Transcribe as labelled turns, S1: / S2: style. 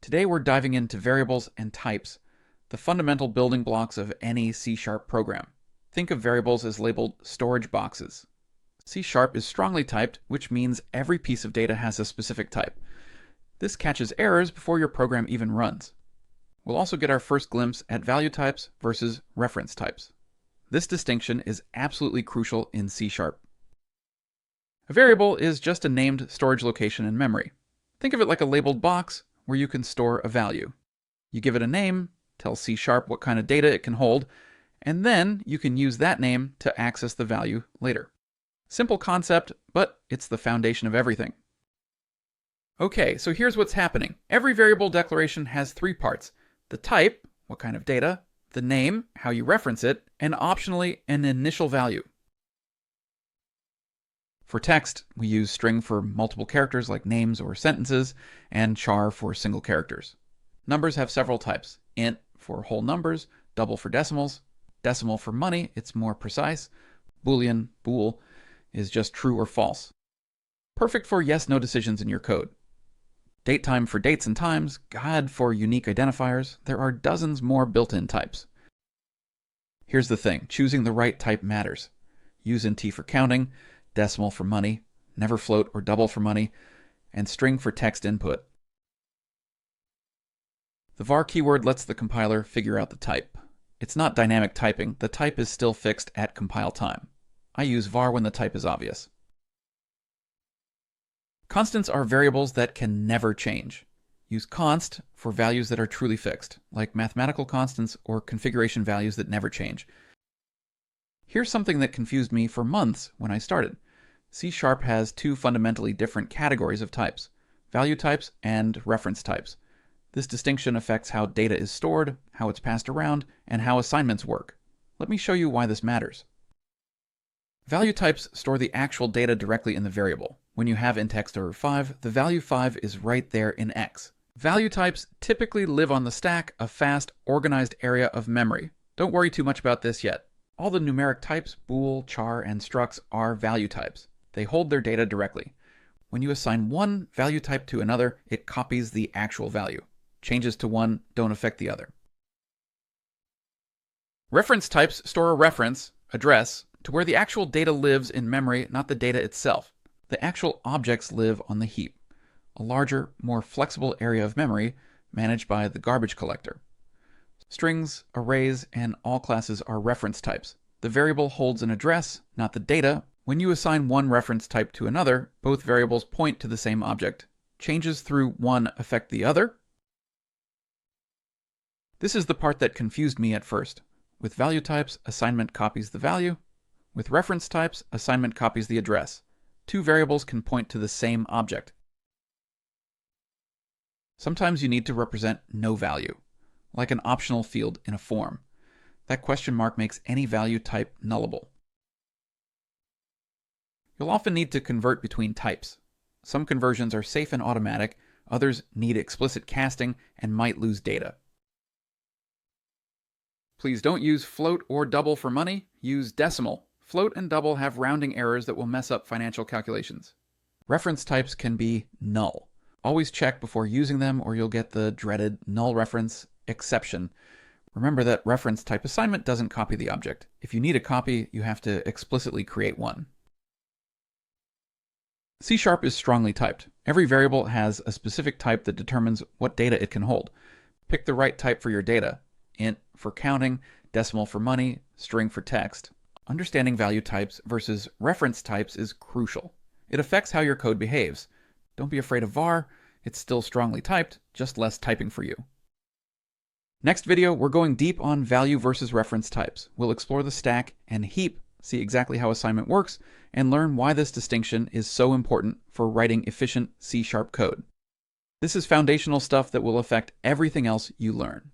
S1: Today we're diving into variables and types, the fundamental building blocks of any C# program. Think of variables as labeled storage boxes. C# is strongly typed, which means every piece of data has a specific type. This catches errors before your program even runs. We'll also get our first glimpse at value types versus reference types. This distinction is absolutely crucial in C#. A variable is just a named storage location in memory. Think of it like a labeled box where you can store a value. You give it a name, tell C# what kind of data it can hold, and then you can use that name to access the value later. Simple concept, but it's the foundation of everything. Okay, so here's what's happening. Every variable declaration has three parts: the type, what kind of data, the name, how you reference it, and optionally an initial value. For text, we use string for multiple characters like names or sentences, and char for single characters. Numbers have several types: int for whole numbers, double for decimals, decimal for money, it's more precise, boolean, bool, is just true or false. Perfect for yes/no decisions in your code. DateTime for dates and times, God for unique identifiers, there are dozens more built-in types. Here's the thing, choosing the right type matters. Use int for counting, decimal for money, never float or double for money, and string for text input. The var keyword lets the compiler figure out the type. It's not dynamic typing, the type is still fixed at compile time. I use var when the type is obvious. Constants are variables that can never change. Use const for values that are truly fixed, like mathematical constants or configuration values that never change. Here's something that confused me for months when I started. C# has two fundamentally different categories of types: value types and reference types. This distinction affects how data is stored, how it's passed around, and how assignments work. Let me show you why this matters. Value types store the actual data directly in the variable. When you have int x over 5, the value 5 is right there in x. Value types typically live on the stack, a fast, organized area of memory. Don't worry too much about this yet. All the numeric types, bool, char, and structs, are value types. They hold their data directly. When you assign one value type to another, it copies the actual value. Changes to one don't affect the other. Reference types store a reference, address, to where the actual data lives in memory, not the data itself. The actual objects live on the heap, a larger, more flexible area of memory managed by the garbage collector. Strings, arrays, and all classes are reference types. The variable holds an address, not the data. When you assign one reference type to another, both variables point to the same object. Changes through one affect the other. This is the part that confused me at first. With value types, assignment copies the value. With reference types, assignment copies the address. Two variables can point to the same object. Sometimes you need to represent no value, like an optional field in a form. That question mark makes any value type nullable. You'll often need to convert between types. Some conversions are safe and automatic, others need explicit casting and might lose data. Please don't use float or double for money, use decimal. Float and double have rounding errors that will mess up financial calculations. Reference types can be null. Always check before using them or you'll get the dreaded null reference exception. Remember that reference type assignment doesn't copy the object. If you need a copy, you have to explicitly create one. C# is strongly typed. Every variable has a specific type that determines what data it can hold. Pick the right type for your data: int for counting, decimal for money, string for text. Understanding value types versus reference types is crucial. It affects how your code behaves. Don't be afraid of var. It's still strongly typed, just less typing for you. Next video, we're going deep on value versus reference types. We'll explore the stack and heap, see exactly how assignment works, and learn why this distinction is so important for writing efficient C# code. This is foundational stuff that will affect everything else you learn.